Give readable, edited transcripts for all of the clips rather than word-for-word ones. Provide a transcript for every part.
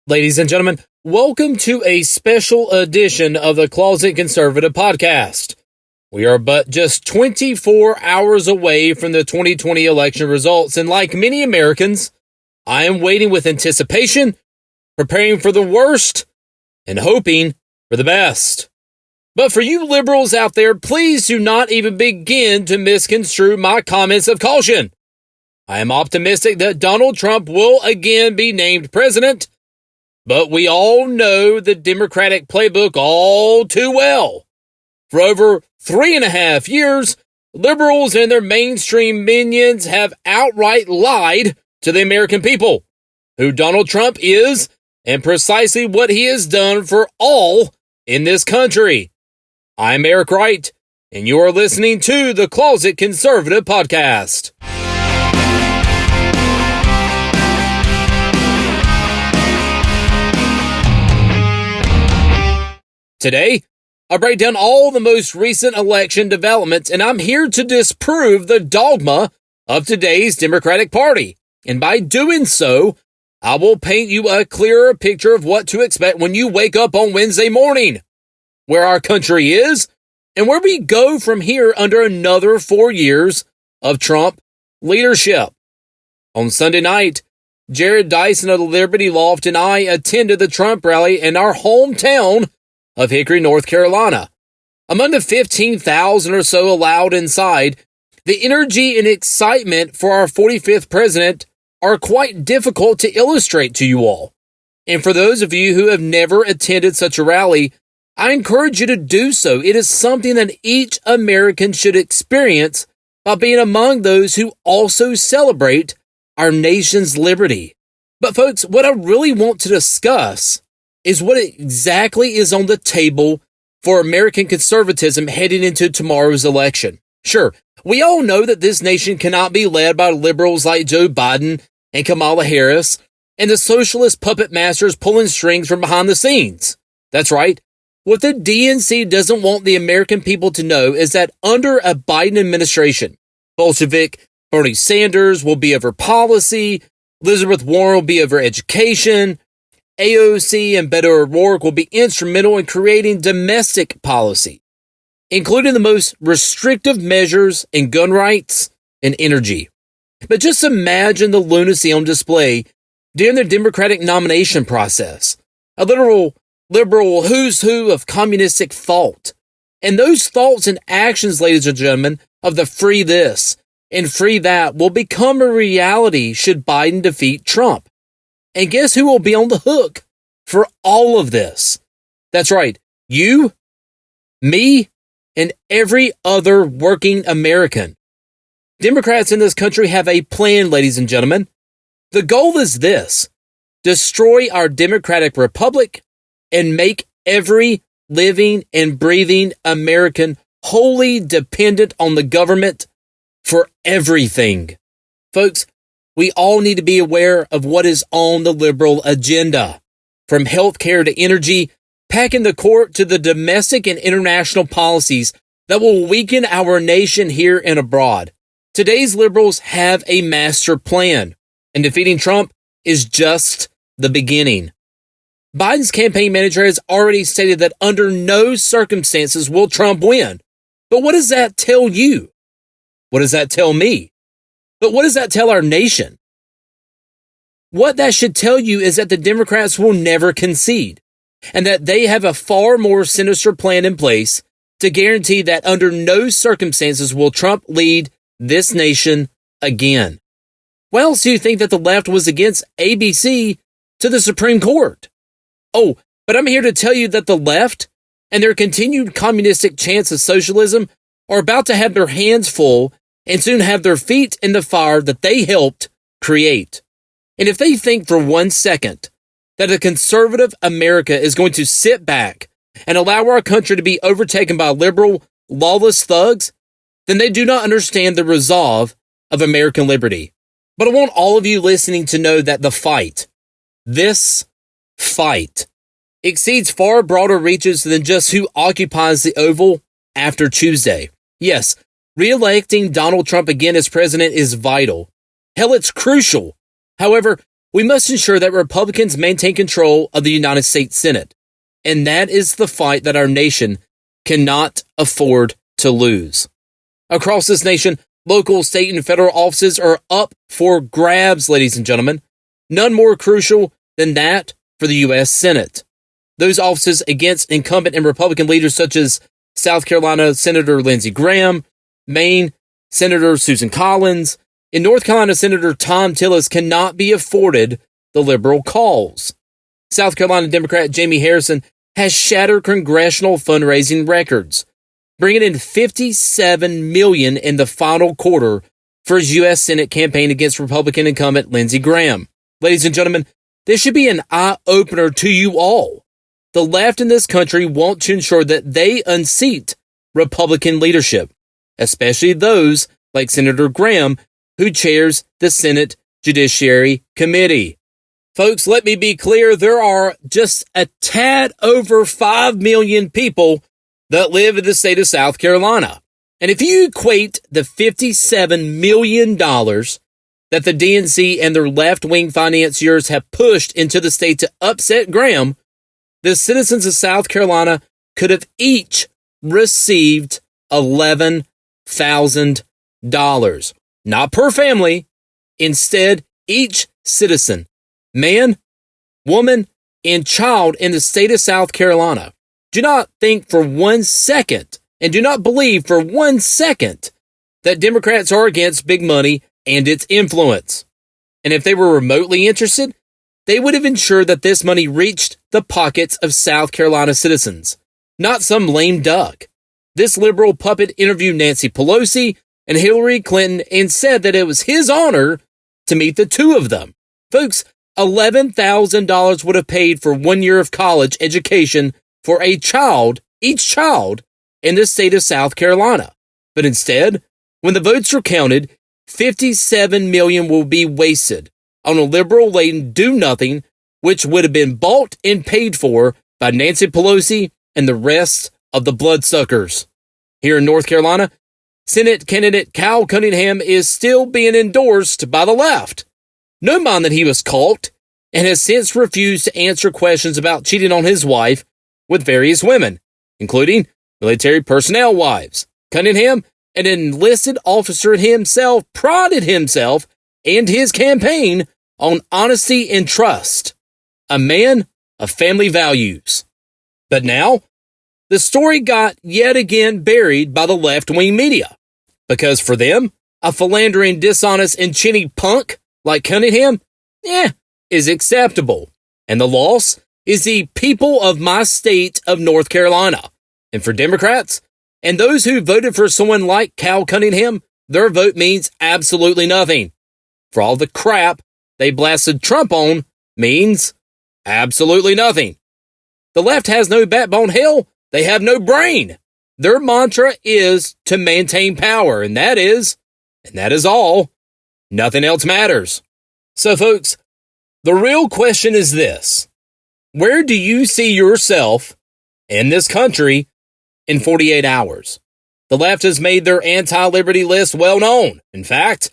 Ladies and gentlemen, welcome to a special edition of the Closet Conservative Podcast. We are but just 24 hours away from the 2020 election results, and like many Americans, I am waiting with anticipation, preparing for the worst, and hoping for the best. But for you liberals out there, please do not even begin to misconstrue my comments of caution. I am optimistic that Donald Trump will again be named president, but we all know the Democratic playbook all too well. For over 3.5 years, liberals and their mainstream minions have outright lied to the American people who Donald Trump is and precisely what he has done for all in this country. I'm Eric Wright, and you are listening to the Closet Conservative Podcast. Today, I break down all the most recent election developments, and I'm here to disprove the dogma of today's Democratic Party. And by doing so, I will paint you a clearer picture of what to expect when you wake up on Wednesday morning, where our country is, and where we go from here under another 4 years of Trump leadership. On Sunday night, Jared Dyson of the Liberty Loft and I attended the Trump rally in our hometown of Hickory, North Carolina. Among the 15,000 or so allowed inside, the energy and excitement for our 45th president are quite difficult to illustrate to you all. And for those of you who have never attended such a rally, I encourage you to do so. It is something that each American should experience by being among those who also celebrate our nation's liberty. But folks, what I really want to discuss is what exactly is on the table for American conservatism heading into tomorrow's election. Sure, we all know that this nation cannot be led by liberals like Joe Biden and Kamala Harris and the socialist puppet masters pulling strings from behind the scenes. That's right. What the DNC doesn't want the American people to know is that under a Biden administration, Bolshevic Bernie Sanders will be over policy, Elizabeth Warren will be over education, AOC and Beto O'Rourke will be instrumental in creating domestic policy, including the most restrictive measures in gun rights and energy. But just imagine the lunacy on display during the Democratic nomination process, a literal liberal who's who of communistic thought. And those thoughts and actions, ladies and gentlemen, of the free this and free that will become a reality should Biden defeat Trump. And guess who will be on the hook for all of this? That's right, you, me, and every other working American. Democrats in this country have a plan, ladies and gentlemen. The goal is this: destroy our democratic republic and make every living and breathing American wholly dependent on the government for everything. Folks, we all need to be aware of what is on the liberal agenda, from healthcare to energy, packing the court to the domestic and international policies that will weaken our nation here and abroad. Today's liberals have a master plan, and defeating Trump is just the beginning. Biden's campaign manager has already stated that under no circumstances will Trump win. But what does that tell you? What does that tell me? But what does that tell our nation? What that should tell you is that the Democrats will never concede, and that they have a far more sinister plan in place to guarantee that under no circumstances will Trump lead this nation again. Why else do you think that the left was against ABC to the Supreme Court? Oh, but I'm here to tell you that the left and their continued communistic chants of socialism are about to have their hands full and soon have their feet in the fire that they helped create. And if they think for 1 second that a conservative America is going to sit back and allow our country to be overtaken by liberal, lawless thugs, then they do not understand the resolve of American liberty. But I want all of you listening to know that the fight, this fight, exceeds far broader reaches than just who occupies the Oval after Tuesday. Yes, reelecting Donald Trump again as president is vital. Hell, it's crucial. However, we must ensure that Republicans maintain control of the United States Senate. And that is the fight that our nation cannot afford to lose. Across this nation, local, state, and federal offices are up for grabs, ladies and gentlemen. None more crucial than that for the U.S. Senate. Those offices against incumbent and Republican leaders such as South Carolina Senator Lindsey Graham, Maine Senator Susan Collins, and North Carolina Senator Thom Tillis cannot be afforded the liberal cause. South Carolina Democrat Jaime Harrison has shattered congressional fundraising records, bringing in $57 million in the final quarter for his U.S. Senate campaign against Republican incumbent Lindsey Graham. Ladies and gentlemen, this should be an eye-opener to you all. The left in this country want to ensure that they unseat Republican leadership, especially those like Senator Graham, who chairs the Senate Judiciary Committee. Folks, let me be clear, there are just a tad over 5 million people that live in the state of South Carolina. And if you equate the $57 million that the DNC and their left-wing financiers have pushed into the state to upset Graham, the citizens of South Carolina could have each received $11,000. Not per family. Instead, each citizen, man, woman, and child in the state of South Carolina, do not think for 1 second, and do not believe for 1 second, that Democrats are against big money and its influence. And if they were remotely interested, they would have ensured that this money reached the pockets of South Carolina citizens, not some lame duck. This liberal puppet interviewed Nancy Pelosi and Hillary Clinton and said that it was his honor to meet the two of them. Folks, $11,000 would have paid for 1 year of college education for a child, each child, in the state of South Carolina. But instead, when the votes are counted, $57 million will be wasted on a liberal-laden do-nothing, which would have been bought and paid for by Nancy Pelosi and the rest of the bloodsuckers. Here in North Carolina, Senate candidate Cal Cunningham is still being endorsed by the left. No mind that he was caught and has since refused to answer questions about cheating on his wife with various women, including military personnel wives. Cunningham, an enlisted officer himself, prided himself and his campaign on honesty and trust, a man of family values. But now, the story got yet again buried by the left-wing media, because for them, a philandering, dishonest, and chinny punk like Cunningham, is acceptable. And the loss is the people of my state of North Carolina. And for Democrats, and those who voted for someone like Cal Cunningham, their vote means absolutely nothing. For all the crap they blasted Trump on means absolutely nothing. The left has no backbone. Hell, they have no brain. Their mantra is to maintain power, and that is all. Nothing else matters. So, folks, the real question is this. Where do you see yourself in this country in 48 hours? The left has made their anti-liberty list well known. In fact,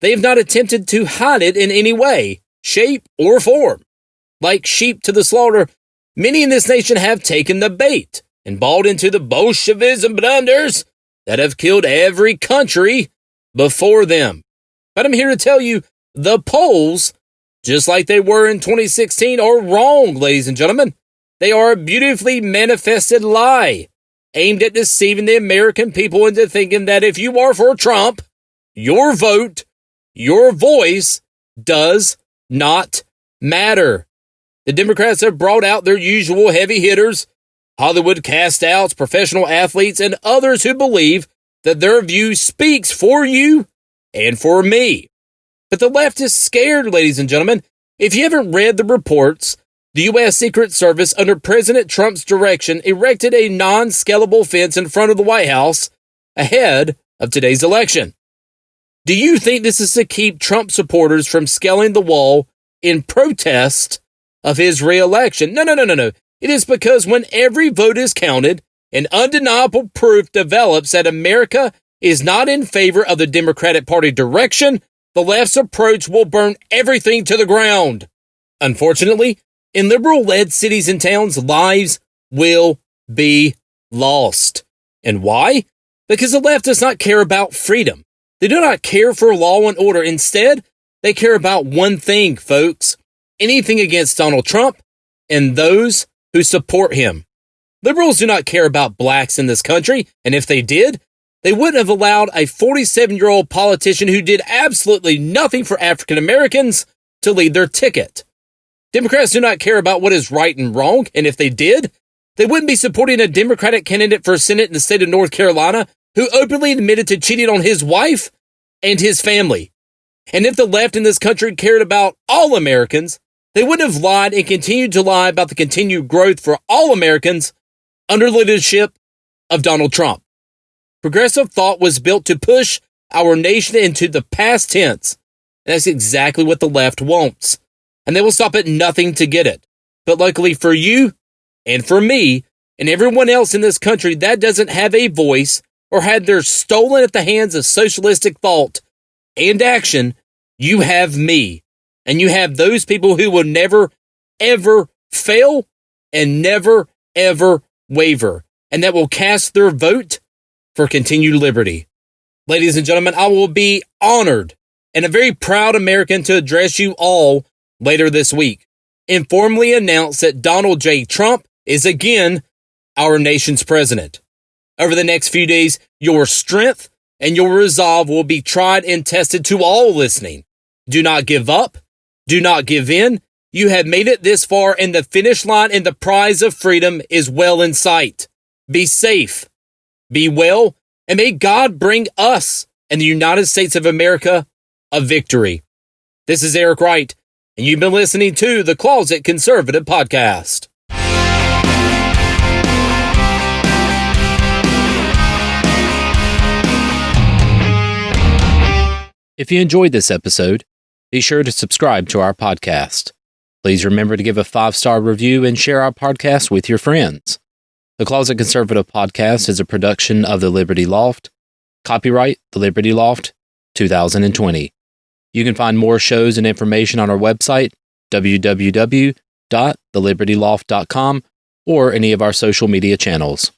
they have not attempted to hide it in any way, shape, or form. Like sheep to the slaughter, many in this nation have taken the bait and bought into the Bolschivism blunders that have killed every country before them. But I'm here to tell you, the polls, just like they were in 2016, are wrong, ladies and gentlemen. They are a beautifully manifested lie aimed at deceiving the American people into thinking that if you are for Trump, your vote, your voice does not matter. The Democrats have brought out their usual heavy hitters, Hollywood cast-outs, professional athletes, and others who believe that their view speaks for you and for me. But the left is scared, ladies and gentlemen. If you haven't read the reports, the U.S. Secret Service, under President Trump's direction, erected a non-scalable fence in front of the White House ahead of today's election. Do you think this is to keep Trump supporters from scaling the wall in protest of his reelection? No. It is because when every vote is counted, an undeniable proof develops that America is not in favor of the Democratic Party direction, the left's approach will burn everything to the ground. Unfortunately, in liberal-led cities and towns, lives will be lost. And why? Because the left does not care about freedom. They do not care for law and order. Instead, they care about one thing, folks: anything against Donald Trump and those who support him. Liberals do not care about blacks in this country, and if they did, they wouldn't have allowed a 47-year-old politician who did absolutely nothing for African Americans to lead their ticket. Democrats do not care about what is right and wrong, and if they did, they wouldn't be supporting a Democratic candidate for Senate in the state of North Carolina who openly admitted to cheating on his wife and his family. And if the left in this country cared about all Americans, they wouldn't have lied and continued to lie about the continued growth for all Americans under the leadership of Donald Trump. Progressive thought was built to push our nation into the past tense. And that's exactly what the left wants. And they will stop at nothing to get it. But luckily for you and for me and everyone else in this country that doesn't have a voice or had theirs stolen at the hands of socialistic thought and action, you have me. And you have those people who will never, ever fail and never, ever waver. And that will cast their vote for continued liberty. Ladies and gentlemen, I will be honored and a very proud American to address you all later this week and formally announce that Donald J. Trump is again our nation's president. Over the next few days, your strength and your resolve will be tried and tested to all listening. Do not give up. Do not give in. You have made it this far, and the finish line and the prize of freedom is well in sight. Be safe. Be well, and may God bring us and the United States of America a victory. This is Eric Wright, and you've been listening to the Closet Conservative Podcast. If you enjoyed this episode, be sure to subscribe to our podcast. Please remember to give a 5-star review and share our podcast with your friends. The Closet Conservative Podcast is a production of the Liberty Loft. Copyright The Liberty Loft, 2020. You can find more shows and information on our website, www.thelibertyloft.com, or any of our social media channels.